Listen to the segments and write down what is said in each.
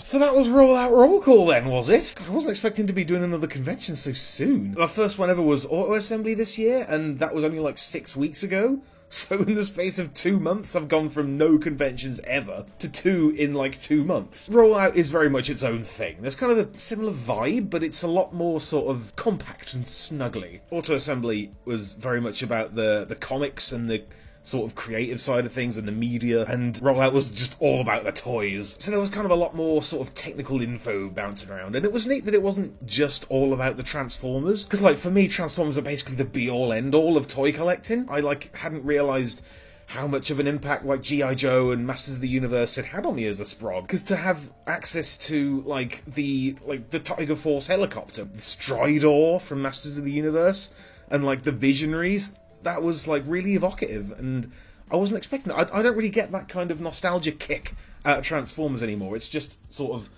So that was Rollout Roll Call then, was it? God, I wasn't expecting to be doing another convention so soon. My first one ever was Auto Assembly this year, and that was only like 6 weeks ago. So in the space of 2 months, I've gone from no conventions ever to 2 in like 2 months. Rollout is very much its own thing. There's kind of a similar vibe, but it's a lot more sort of compact and snuggly. Auto Assembly was very much about the comics and the sort of creative side of things and the media, and Rollout was just all about the toys. So there was kind of a lot more sort of technical info bouncing around, and it was neat that it wasn't just all about the Transformers, because like for me Transformers are basically the be-all end-all of toy collecting. I like hadn't realised how much of an impact like G.I. Joe and Masters of the Universe had on me as a sprog. Because to have access to like the Tiger Force helicopter, the Stridor from Masters of the Universe, and like the Visionaries, that was like really evocative, and I wasn't expecting that. I don't really get that kind of nostalgia kick out of Transformers anymore. It's just sort of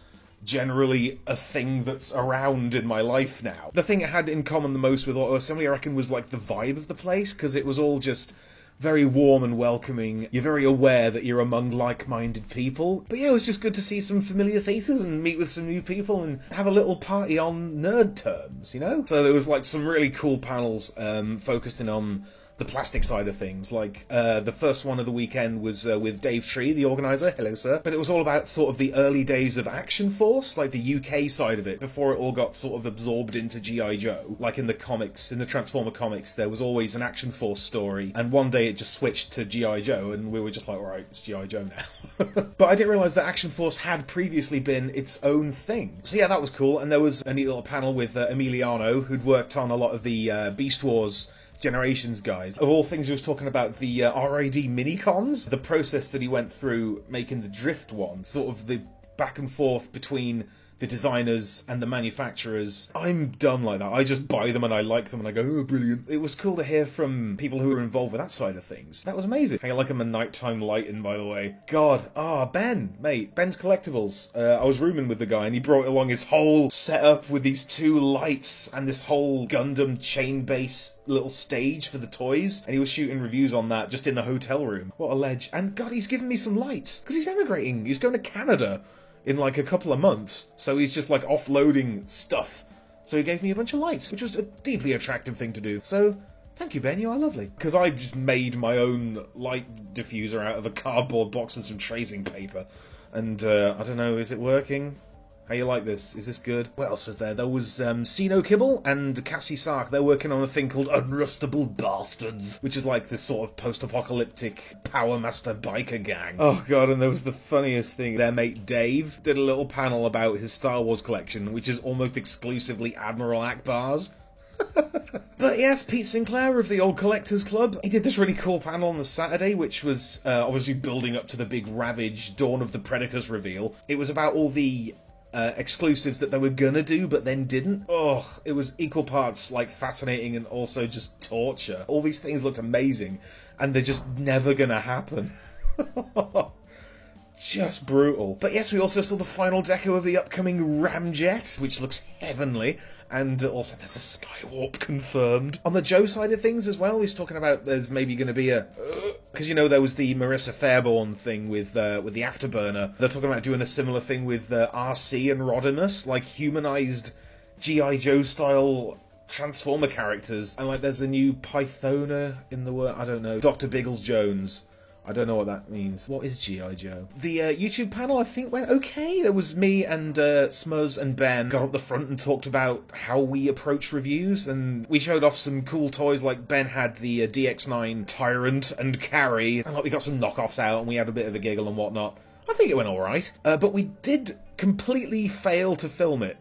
generally a thing that's around in my life now. The thing it had in common the most with Auto Assembly, I reckon, was like the vibe of the place, because it was all just very warm and welcoming. You're very aware that you're among like-minded people. But yeah, it was just good to see some familiar faces and meet with some new people and have a little party on nerd terms, you know? So there was like some really cool panels focusing on the plastic side of things. Like, the first one of the weekend was with Dave Tree, the organiser. Hello, sir. But it was all about sort of the early days of Action Force, like the UK side of it, before it all got sort of absorbed into G.I. Joe. Like in the comics, in the Transformer comics, there was always an Action Force story, and one day it just switched to G.I. Joe, and we were just like, alright, it's G.I. Joe now. But I didn't realise that Action Force had previously been its own thing. So yeah, that was cool, and there was a neat little panel with Emiliano, who'd worked on a lot of the Beast Wars Generations guys. Of all things, he was talking about the RAD mini-cons, the process that he went through making the Drift one, sort of the back and forth between the designers and the manufacturers. I'm dumb like that. I just buy them and I like them and I go, oh, brilliant. It was cool to hear from people who were involved with that side of things. That was amazing. I like him a nighttime lighting, by the way. God. Ben, mate. Ben's Collectibles. I was rooming with the guy and he brought along his whole setup with these 2 lights and this whole Gundam chain-based little stage for the toys, and he was shooting reviews on that just in the hotel room. What a ledge. And God, he's given me some lights, because he's emigrating. He's going to Canada in like a couple of months, so he's just like offloading stuff. So he gave me a bunch of lights, which was a deeply attractive thing to do. So thank you, Ben, you are lovely. Because I just made my own light diffuser out of a cardboard box and some tracing paper. And I don't know, is it working? How you like this? Is this good? What else was there? There was Sino Kibble and Cassie Sark. They're working on a thing called Unrustable Bastards, which is like this sort of post-apocalyptic Power Master biker gang. Oh god, and there was the funniest thing. Their mate Dave did a little panel about his Star Wars collection, which is almost exclusively Admiral Akbar's. But yes, Pete Sinclair of the Old Collectors Club, he did this really cool panel on the Saturday, which was obviously building up to the big Ravage Dawn of the Predacus reveal. It was about all the exclusives that they were gonna do but then didn't. Ugh, it was equal parts like fascinating and also just torture. All these things looked amazing and they're just never gonna happen. Just brutal. But yes, we also saw the final deco of the upcoming Ramjet, which looks heavenly, and also there's a Skywarp confirmed. On the Joe side of things as well, he's talking about there's maybe going to be a... Because, you know, there was the Marissa Fairborn thing with the Afterburner. They're talking about doing a similar thing with RC and Rodimus, like humanized G.I. Joe-style Transformer characters. And, like, there's a new Pythona in the world. I don't know. Dr. Biggles Jones. I don't know what that means. What is G.I. Joe? The YouTube panel, I think, went okay. There was me and Smuz and Ben got up the front and talked about how we approach reviews, and we showed off some cool toys, like Ben had the DX9 Tyrant and Carrie, and like, we got some knockoffs out, and we had a bit of a giggle and whatnot. I think it went alright. But we did completely fail to film it.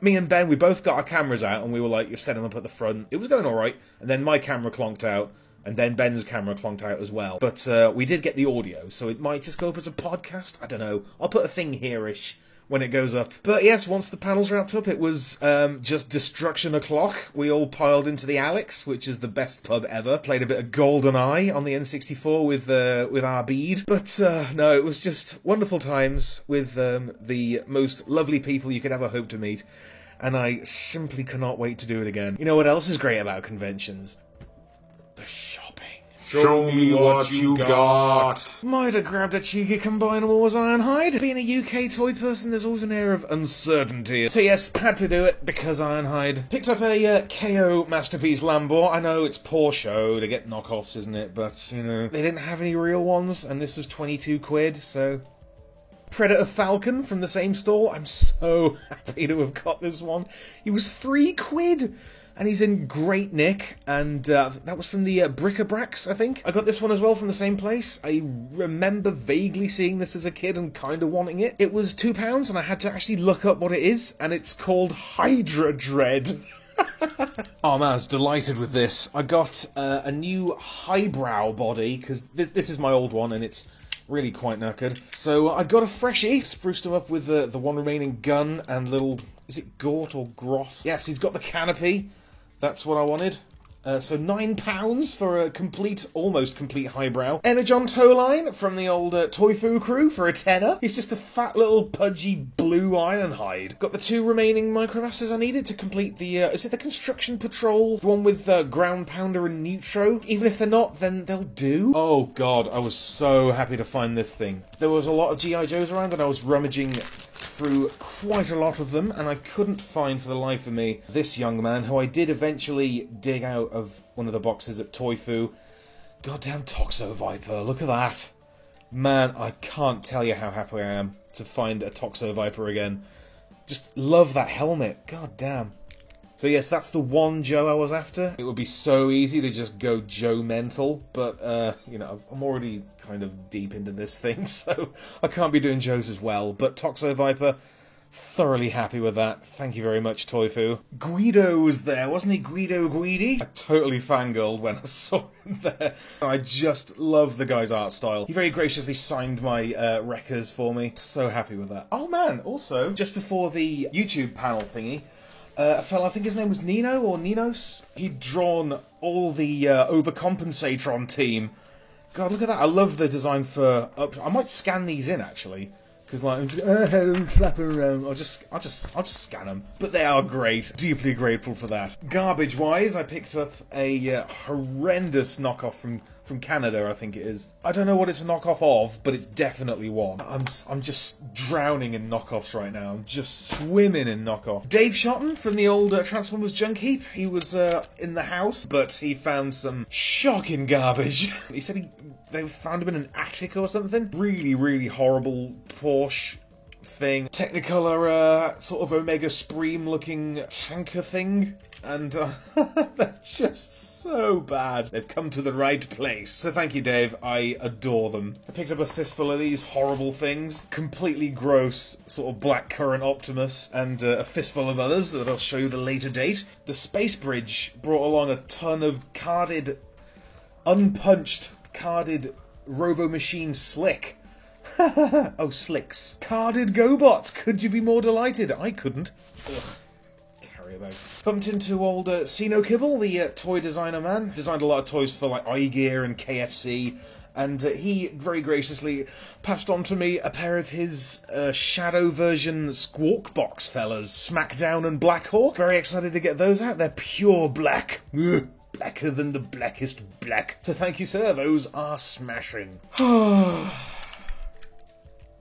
Me and Ben, we both got our cameras out, and we were like, you're setting them up at the front. It was going alright, and then my camera clonked out, and then Ben's camera clonked out as well. But we did get the audio, so it might just go up as a podcast. I don't know. I'll put a thing here-ish when it goes up. But yes, once the panels wrapped up, it was just destruction o'clock. We all piled into the Alex, which is the best pub ever. Played a bit of GoldenEye on the N64 with Arbeed. But no, it was just wonderful times with the most lovely people you could ever hope to meet. And I simply cannot wait to do it again. You know what else is great about conventions? The shopping. Show me what you got. Might have grabbed a cheeky Combiner Wars Ironhide. Being a UK toy person, there's always an air of uncertainty. So yes, had to do it because Ironhide. Picked up a KO Masterpiece Lambor. I know it's poor show to get knockoffs, isn't it? But, you know, they didn't have any real ones, and this was 22 quid, so... Predator Falcon from the same store. I'm so happy to have got this one. He was 3 quid! And he's in great nick, and that was from the Bric-a-Bracs, I think. I got this one as well from the same place. I remember vaguely seeing this as a kid and kind of wanting it. It was £2, and I had to actually look up what it is, and it's called Hydra Dread. Oh man, I was delighted with this. I got a new highbrow body, because this is my old one, and it's really quite knackered. So I got a freshie, spruced him up with the one remaining gun and little... Is it Gort or Groth? Yes, he's got the canopy. That's what I wanted. So £9 for a complete, almost complete highbrow. Energon tow line from the old Toy Fu crew for a tenner. He's just a fat little pudgy blue Ironhide. Got the 2 remaining Micromasters I needed to complete the, is it the Construction Patrol? The one with Ground Pounder and Neutro? Even if they're not, then they'll do. Oh god, I was so happy to find this thing. There was a lot of G.I. Joes around and I was rummaging through quite a lot of them, and I couldn't find for the life of me this young man, who I did eventually dig out of one of the boxes at Toy Fu. Goddamn Toxo Viper, look at that. Man, I can't tell you how happy I am to find a Toxo Viper again. Just love that helmet, god damn. So yes, that's the one Joe I was after. It would be so easy to just go Joe mental, but, you know, I'm already kind of deep into this thing, so I can't be doing Joes as well. But Toxo Viper, thoroughly happy with that. Thank you very much, Toy Fu. Guido was there, wasn't he? Guido Guidi? I totally fangirled when I saw him there. I just love the guy's art style. He very graciously signed my Wreckers for me. So happy with that. Oh man, also, just before the YouTube panel thingy, a fella, I think his name was Nino or Ninos. He'd drawn all the Overcompensatron team. God, look at that! I love the design for. I might scan these in actually, because like I'm just flapping around. I'll just scan them. But they are great. Deeply grateful for that. Garbage-wise, I picked up a horrendous knockoff from Canada, I think it is. I don't know what it's a knockoff of, but it's definitely one. I'm just drowning in knockoffs right now. I'm just swimming in knockoff. Dave Shotton from the old Transformers Junk Heap. He was in the house, but he found some shocking garbage. He said they found him in an attic or something. Really, really horrible Porsche thing. Technicolor, sort of Omega Supreme looking tanker thing. And they're just so bad. They've come to the right place. So thank you, Dave. I adore them. I picked up a fistful of these horrible things. Completely gross, sort of blackcurrant Optimus, and a fistful of others that I'll show you at a later date. The Space Bridge brought along a ton of carded, unpunched, carded Robo Machine Slick. Oh, Slicks. Carded GoBots. Could you be more delighted? I couldn't. Ugh. About. Bumped into old Sino Kibble, the toy designer man. Designed a lot of toys for like iGear and KFC, and he very graciously passed on to me a pair of his shadow version Squawk Box fellas, Smackdown and Blackhawk. Very excited to get those out. They're pure black. Ugh, blacker than the blackest black. So thank you, sir. Those are smashing.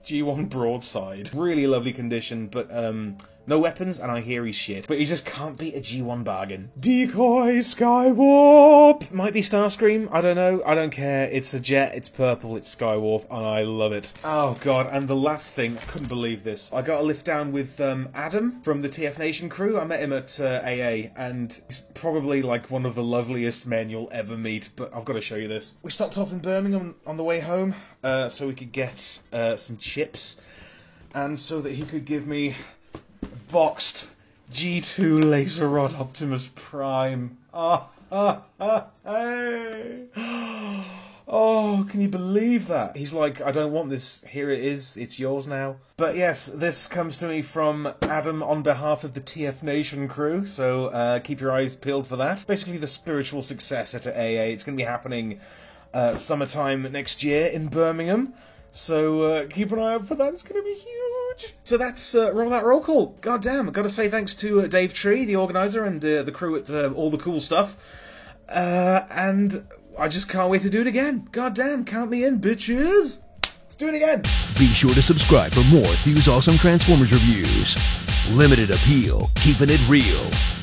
G1 Broadside. Really lovely condition, but no weapons, and I hear he's shit. But he just can't beat a G1 bargain. Decoy Skywarp! Might be Starscream, I don't know, I don't care. It's a jet, it's purple, it's Skywarp, and I love it. Oh god, and the last thing, I couldn't believe this. I got a lift down with Adam from the TF Nation crew. I met him at AA, and he's probably like one of the loveliest men you'll ever meet, but I've got to show you this. We stopped off in Birmingham on the way home, so we could get some chips, and so that he could give me boxed G2 Laser Rod Optimus Prime. Hey. Oh, can you believe that? He's like, I don't want this. Here it is. It's yours now. But yes, this comes to me from Adam on behalf of the TF Nation crew, so keep your eyes peeled for that. Basically the spiritual successor to AA. It's going to be happening summertime next year in Birmingham. So keep an eye out for that. It's going to be huge. So that's Roll Out Roll Call. God damn, I've got to say thanks to Dave Tree, the organiser, and the crew at All the Cool Stuff. And I just can't wait to do it again. God damn, count me in, bitches. Let's do it again. Be sure to subscribe for more Thews Awesome Transformers reviews. Limited appeal, keeping it real.